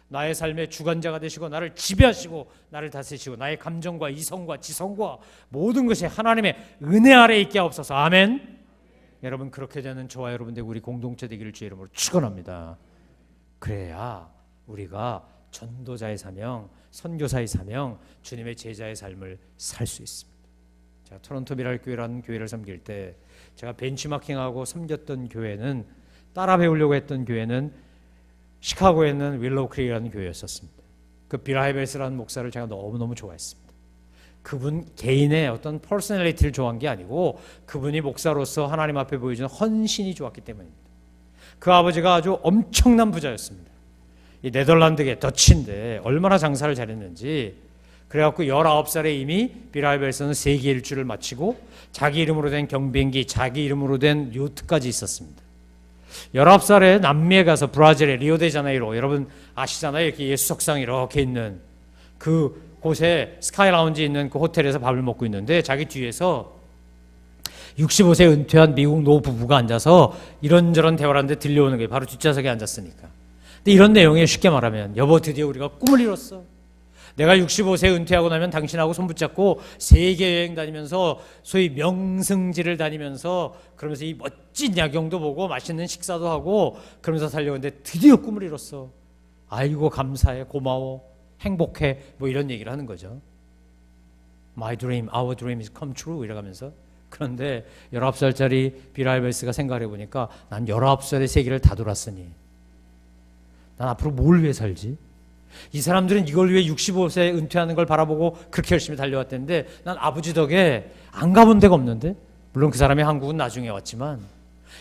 나의 삶의 주관자가 되시고 나를 지배하시고 나를 다스리시고 나의 감정과 이성과 지성과 모든 것이 하나님의 은혜 아래에 있게 하옵소서. 아멘. 여러분 그렇게 되는 저와 여러분 되고 우리 공동체 되기를 주의 이름으로 축원합니다. 그래야 우리가 전도자의 사명, 선교사의 사명, 주님의 제자의 삶을 살 수 있습니다. 제가 토론토 미랄교회라는 교회를 섬길 때 제가 벤치마킹하고 섬겼던 교회는, 따라 배우려고 했던 교회는 시카고에 있는 윌로우 크릭이라는 교회였었습니다. 그 빌 하이벨스라는 목사를 제가 너무너무 좋아했습니다. 그분 개인의 어떤 퍼스널리티를 좋아한 게 아니고 그분이 목사로서 하나님 앞에 보여주는 헌신이 좋았기 때문입니다. 그 아버지가 아주 엄청난 부자였습니다. 이 네덜란드계 더치인데 얼마나 장사를 잘했는지, 그래갖고 19살에 이미 빌 하이벨스는 세계 일주를 마치고 자기 이름으로 된 경비행기, 자기 이름으로 된 요트까지 있었습니다. 19살에 남미에 가서 브라질의 리오데자네이로, 여러분 아시잖아요. 이렇게 예수 석상이 이렇게 있는 그 곳에 스카이 라운지 있는 그 호텔에서 밥을 먹고 있는데 자기 뒤에서 65세 은퇴한 미국 노부부가 앉아서 이런저런 대화를 하는데 들려오는 게 바로 뒷좌석에 앉았으니까. 근데 이런 내용에 쉽게 말하면, 여보 드디어 우리가 꿈을 이뤘어. 내가 65세 은퇴하고 나면 당신하고 손 붙잡고 세계 여행 다니면서 소위 명승지를 다니면서 그러면서 이 멋진 야경도 보고 맛있는 식사도 하고 그러면서 살려고 했는데 드디어 꿈을 이뤘어. 아이고 감사해, 고마워, 행복해, 뭐 이런 얘기를 하는 거죠. My dream, our dream is come true 이래가면서. 그런데 19살짜리 빌 하이벨스가 생각해 보니까 난 19살의 세계를 다 돌았으니 난 앞으로 뭘 위해 살지? 이 사람들은 이걸 위해 65세 은퇴하는 걸 바라보고 그렇게 열심히 달려왔다는데 난 아버지 덕에 안 가본 데가 없는데, 물론 그 사람이 한국은 나중에 왔지만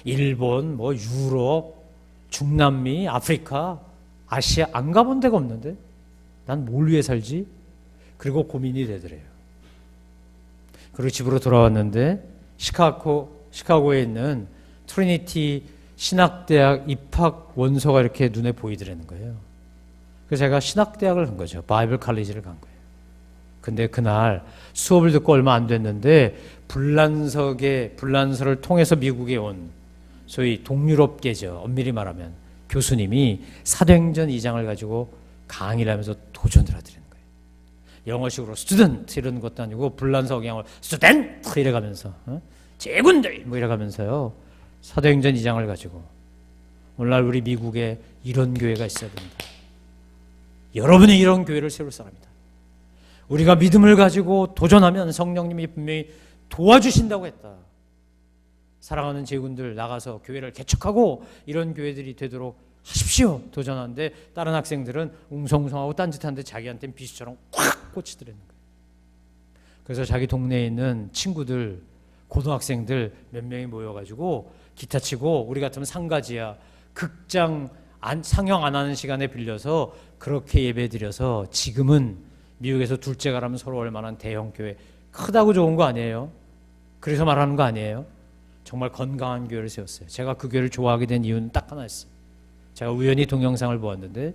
일본, 뭐 유럽, 중남미, 아프리카, 아시아 안 가본 데가 없는데 난 뭘 위해 살지? 그리고 고민이 되더래요. 그리고 집으로 돌아왔는데 시카고에 있는 트리니티 신학대학 입학 원서가 이렇게 눈에 보이더라는 거예요. 그래서 제가 신학대학을 간 거죠. 바이블 칼리지를 간 거예요. 근데 그날 수업을 듣고 얼마 안 됐는데 불란서를 통해서 미국에 온 소위 동유럽계죠. 엄밀히 말하면 교수님이 사도행전 2장을 가지고 강의를 하면서 도전을 하더라는 거예요. 영어식으로 스튜던트 이런 것도 아니고 불란서 억양을 스튜던트 이래가면서 제군들 뭐 이래가면서요. 사도행전 2장을 가지고 오늘날 우리 미국에 이런 교회가 있어야 됩니다. 여러분이 이런 교회를 세울 사람이다. 우리가 믿음을 가지고 도전하면 성령님이 분명히 도와주신다고 했다. 사랑하는 제군들 나가서 교회를 개척하고 이런 교회들이 되도록 하십시오. 도전하는데 다른 학생들은 웅성웅성하고 딴짓하는데 자기한테는 비수처럼 꽉 꽂히더라는 거예요. 그래서 자기 동네에 있는 친구들, 고등학생들 몇 명이 모여가지고 기타 치고, 우리 같으면 상가지야 극장 상영 안 하는 시간에 빌려서 그렇게 예배 드려서 지금은 미국에서 둘째가라면 서로 얼마나 대형 교회, 크다고 좋은 거 아니에요. 그래서 말하는 거 아니에요. 정말 건강한 교회를 세웠어요. 제가 그 교회를 좋아하게 된 이유는 딱 하나 있어요. 제가 우연히 동영상을 보았는데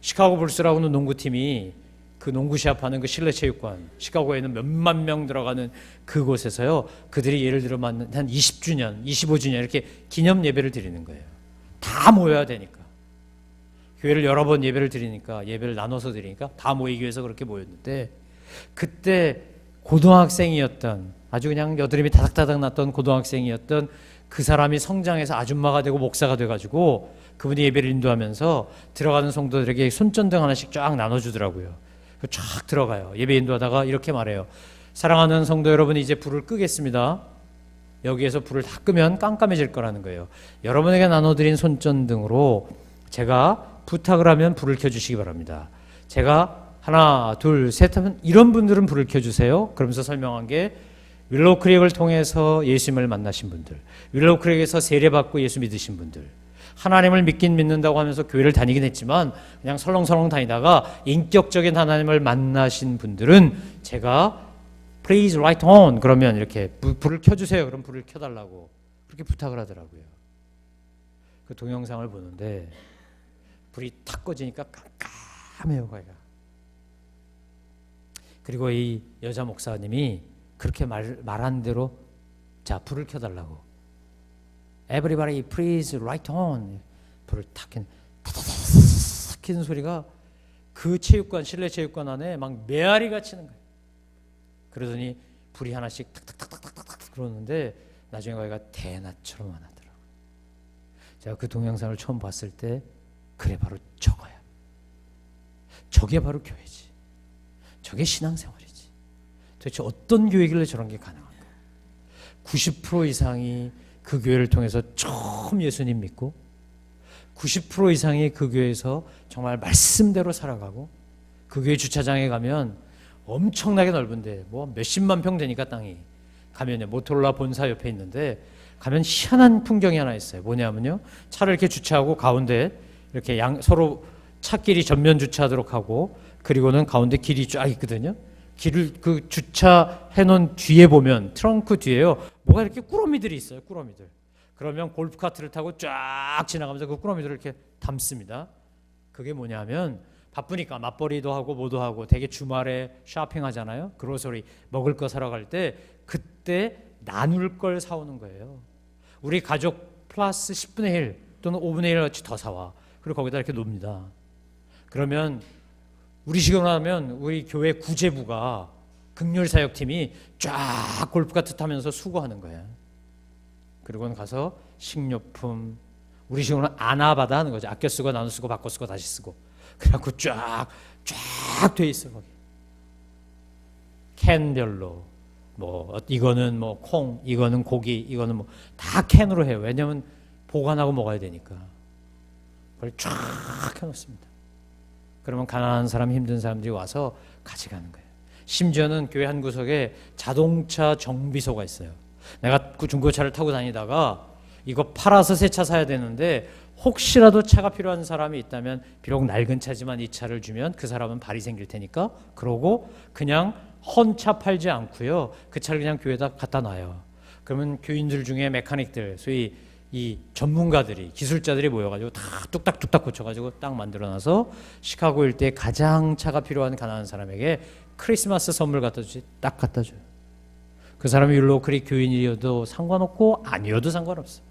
시카고 불스라고는 농구팀이 그 농구 시합하는 그 실내 체육관, 시카고에는 몇만 명 들어가는 그곳에서요, 그들이 예를 들어 한 20주년, 25주년 이렇게 기념 예배를 드리는 거예요. 다 모여야 되니까. 교회를 여러 번 예배를 드리니까, 예배를 나눠서 드리니까 다 모이기 위해서 그렇게 모였는데, 그때 고등학생이었던, 아주 그냥 여드름이 다닥다닥 났던 고등학생이었던 그 사람이 성장해서 아줌마가 되고 목사가 돼가지고 그분이 예배를 인도하면서 들어가는 성도들에게 손전등 하나씩 쫙 나눠주더라고요. 쫙 들어가요. 예배 인도하다가 이렇게 말해요. 사랑하는 성도 여러분, 이제 불을 끄겠습니다. 여기에서 불을 다 끄면 깜깜해질 거라는 거예요. 여러분에게 나눠드린 손전등으로 제가 부탁을 하면 불을 켜주시기 바랍니다. 제가 하나, 둘, 셋 하면 이런 분들은 불을 켜주세요. 그러면서 설명한 게 윌로우 크릭을 통해서 예수님을 만나신 분들, 윌로우 크릭에서 세례받고 예수 믿으신 분들, 하나님을 믿긴 믿는다고 하면서 교회를 다니긴 했지만 그냥 설렁설렁 다니다가 인격적인 하나님을 만나신 분들은 제가 please light on 그러면 이렇게 불을 켜주세요. 그럼 불을 켜달라고 그렇게 부탁을 하더라고요. 그 동영상을 보는데 불이 탁 꺼지니까 깜깜해요, 거기가. 그리고 이 여자 목사님이 그렇게 말한 대로 자 불을 켜달라고 everybody please light on 불을 탁 켜는 소리가 그 체육관 실내 체육관 안에 막 메아리가 치는 거예요. 그러더니 불이 하나씩 탁탁탁탁탁탁 들어오는데 나중에 거기가 대낮처럼 하더라고요. 제가 그 동영상을 처음 봤을 때 그래 바로 저거야. 저게 바로 교회지. 저게 신앙생활이지. 도대체 어떤 교회길래 저런 게 가능한가? 90% 이상이 그 교회를 통해서 처음 예수님 믿고 90% 이상이 그 교회에서 정말 말씀대로 살아가고 그 교회 주차장에 가면 엄청나게 넓은데 뭐 몇십만 평 되니까 땅이 가면 모토로라 본사 옆에 있는데 가면 희한한 풍경이 하나 있어요. 뭐냐면요. 차를 이렇게 주차하고 가운데 이렇게 서로 차끼리 전면 주차하도록 하고 그리고는 가운데 길이 쫙 있거든요. 길을 그 주차해 놓은 뒤에 보면 트렁크 뒤에요. 뭐가 이렇게 꾸러미들이 있어요. 꾸러미들. 그러면 골프카트를 타고 쫙 지나가면서 그 꾸러미들을 이렇게 담습니다. 그게 뭐냐면 바쁘니까 맞벌이도 하고 뭐도 하고 되게 주말에 쇼핑하잖아요. 그로서리 먹을 거 사러 갈 때 그때 나눌 걸 사오는 거예요. 우리 가족 플러스 10분의 1 또는 5분의 1어치 더 사와. 그리고 거기다 이렇게 놉니다. 그러면 우리 식으로 하면 우리 교회 구제부가 극률사역팀이 쫙 골프카트 타면서 수거하는 거예요. 그리고는 가서 식료품 우리 식으로는 아나바다 하는 거죠. 아껴 쓰고 나눠 쓰고 바꿔 쓰고 다시 쓰고 그래갖고 쫙 돼 있어 거기. 캔별로 뭐 이거는 뭐 콩, 이거는 고기, 이거는 뭐 다 캔으로 해요. 왜냐하면 보관하고 먹어야 되니까. 그걸 쫙 해놓습니다. 그러면 가난한 사람, 힘든 사람들이 와서 가져가는 거예요. 심지어는 교회 한 구석에 자동차 정비소가 있어요. 내가 그 중고차를 타고 다니다가 이거 팔아서 새 차 사야 되는데 혹시라도 차가 필요한 사람이 있다면 비록 낡은 차지만 이 차를 주면 그 사람은 발이 생길 테니까 그러고 그냥 헌차 팔지 않고요. 그 차를 그냥 교회에다 갖다 놔요. 그러면 교인들 중에 메카닉들 소위 이 전문가들이 기술자들이 모여가지고 다 뚝딱뚝딱 고쳐가지고 딱 만들어놔서 시카고 일대에 가장 차가 필요한 가난한 사람에게 크리스마스 선물 갖다 주지 딱 갖다 줘요. 그 사람이 율로크리 교인이어도 상관없고 아니어도 상관없어.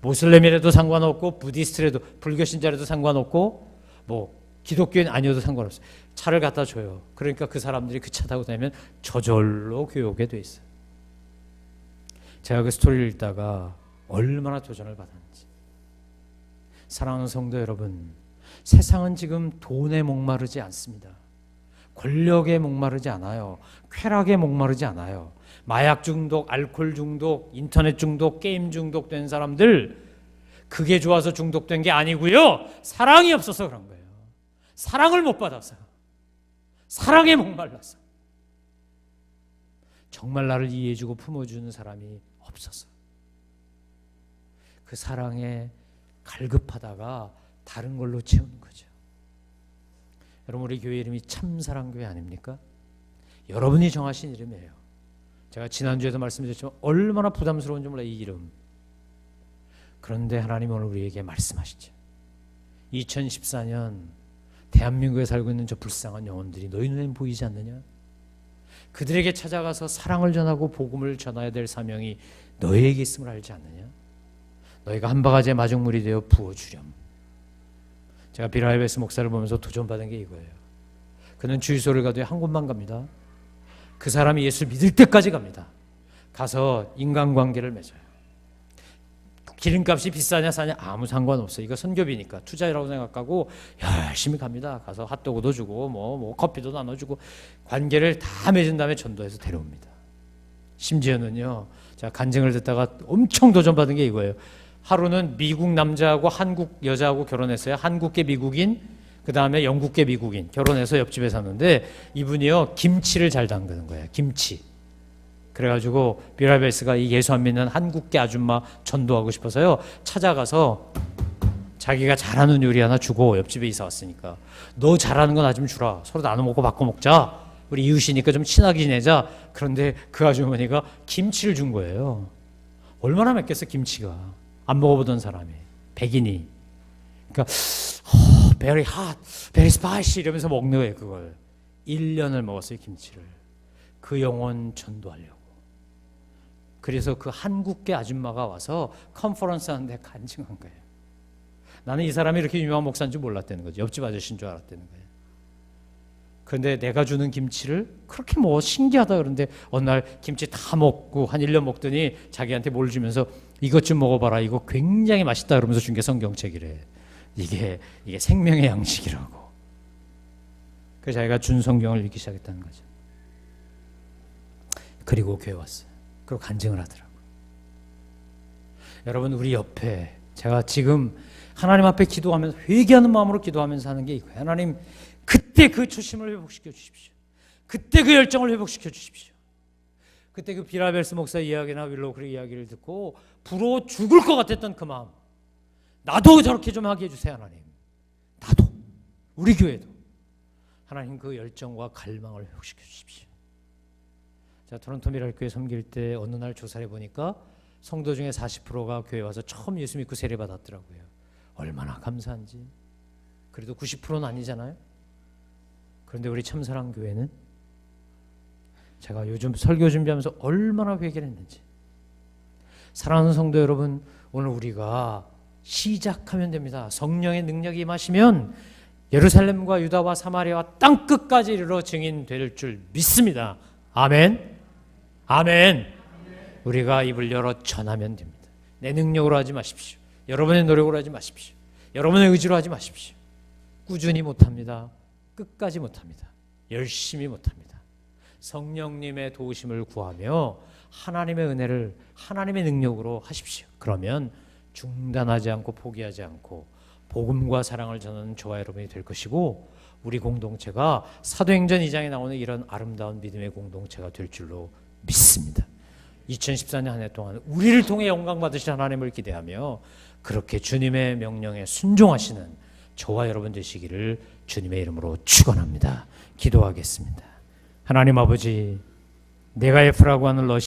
모슬렘이라도 상관없고 부디스트라도 불교 신자라도 상관없고 뭐 기독교인 아니어도 상관없어. 차를 갖다 줘요. 그러니까 그 사람들이 그 차 타고 다니면 저절로 교회 오게 돼 있어요. 제가 그 스토리를 읽다가 얼마나 도전을 받았는지. 사랑하는 성도 여러분, 세상은 지금 돈에 목마르지 않습니다. 권력에 목마르지 않아요. 쾌락에 목마르지 않아요. 마약 중독, 알코올 중독, 인터넷 중독, 게임 중독된 사람들 그게 좋아서 중독된 게 아니고요. 사랑이 없어서 그런 거예요. 사랑을 못 받아서. 사랑에 목말라서. 정말 나를 이해해주고 품어주는 사람이 없어서. 그 사랑에 갈급하다가 다른 걸로 채우는 거죠. 여러분 우리 교회 이름이 참사랑교회 아닙니까? 여러분이 정하신 이름이에요. 제가 지난주에도 말씀드렸지만 얼마나 부담스러운지 몰라요. 이 이름. 그런데 하나님 오늘 우리에게 말씀하시죠. 2014년 대한민국에 살고 있는 저 불쌍한 영혼들이 너희 눈엔 보이지 않느냐? 그들에게 찾아가서 사랑을 전하고 복음을 전해야 될 사명이 너희에게 있음을 알지 않느냐? 너희가 한 바가지의 마중물이 되어 부어주렴. 제가 비라이베스 목사를 보면서 도전받은 게 이거예요. 그는 주유소를 가도 한 곳만 갑니다. 그 사람이 예수 믿을 때까지 갑니다. 가서 인간관계를 맺어요. 기름값이 비싸냐 싸냐 아무 상관없어. 이거 선교비니까 투자라고 생각하고 열심히 갑니다. 가서 핫도그도 주고 뭐 커피도 나눠주고 관계를 다 맺은 다음에 전도해서 데려옵니다. 심지어는요. 제가 간증을 듣다가 엄청 도전받은 게 이거예요. 하루는 미국 남자하고 한국 여자하고 결혼했어요. 한국계 미국인, 그 다음에 영국계 미국인 결혼해서 옆집에 사는데 이분이요 김치를 잘 담그는 거예요. 김치. 그래가지고 비라베스가 이 예수 안 믿는 한국계 아줌마 전도하고 싶어서요 찾아가서 자기가 잘하는 요리 하나 주고 옆집에 이사 왔으니까 너 잘하는 거 나 좀 주라. 서로 나눠 먹고 바꿔 먹자. 우리 이웃이니까 좀 친하게 지내자. 그런데 그 아주머니가 김치를 준 거예요. 얼마나 맵겠어 김치가. 안 먹어보던 사람이. 백인이. 그러니까 very hot, very spicy 이러면서 먹는 거예요 그걸. 1년을 먹었어요 김치를. 그 영혼 전도하려고. 그래서 그 한국계 아줌마가 와서 컨퍼런스 하는데 간증한 거예요. 나는 이 사람이 이렇게 유명한 목사인 줄 몰랐다는 거죠. 옆집 아저씨인 줄 알았다는 거예요. 그런데 내가 주는 김치를 그렇게 뭐 신기하다 그러는데 어느 날 김치 다 먹고 한 1년 먹더니 자기한테 뭘 주면서 이것 좀 먹어봐라. 이거 굉장히 맛있다 그러면서 준 게 성경책이래. 이게 생명의 양식이라고. 그래서 자기가 준 성경을 읽기 시작했다는 거죠. 그리고 교회 왔어요. 그리고 간증을 하더라고요. 여러분 우리 옆에 제가 지금 하나님 앞에 기도하면서 회개하는 마음으로 기도하면서 하는 게 이거예요. 하나님 그때 그 초심을 회복시켜 주십시오. 그때 그 열정을 회복시켜 주십시오. 그때 그 비라벨스 목사 이야기나 윌로우크릭 이야기를 듣고 부러워 죽을 것 같았던 그 마음. 나도 저렇게 좀 하게 해주세요 하나님. 나도 우리 교회도 하나님 그 열정과 갈망을 회복시켜 주십시오. 자, 토론토 미랄교회 섬길 때 어느 날 조사를 해보니까 성도 중에 40%가 교회 와서 처음 예수 믿고 세례 받았더라고요. 얼마나 감사한지. 그래도 90%는 아니잖아요. 그런데 우리 참사랑교회는 제가 요즘 설교 준비하면서 얼마나 회개를 했는지. 사랑하는 성도 여러분, 오늘 우리가 시작하면 됩니다. 성령의 능력이 임하시면 예루살렘과 유다와 사마리아와 땅끝까지 이르러 증인될 줄 믿습니다. 아멘. 아멘. 우리가 입을 열어 전하면 됩니다. 내 능력으로 하지 마십시오. 여러분의 노력으로 하지 마십시오. 여러분의 의지로 하지 마십시오. 꾸준히 못합니다. 끝까지 못합니다. 열심히 못합니다. 성령님의 도우심을 구하며 하나님의 은혜를 하나님의 능력으로 하십시오. 그러면 중단하지 않고 포기하지 않고 복음과 사랑을 전하는 저와 여러분이 될 것이고 우리 공동체가 사도행전 2장에 나오는 이런 아름다운 믿음의 공동체가 될 줄로 믿습니다. 2014년 한 해 동안 우리를 통해 영광 받으실 하나님을 기대하며 그렇게 주님의 명령에 순종하시는 저와 여러분 되시기를 주님의 이름으로 축원합니다. 기도하겠습니다. 하나님 아버지, 내가 에프라고 하는 러시아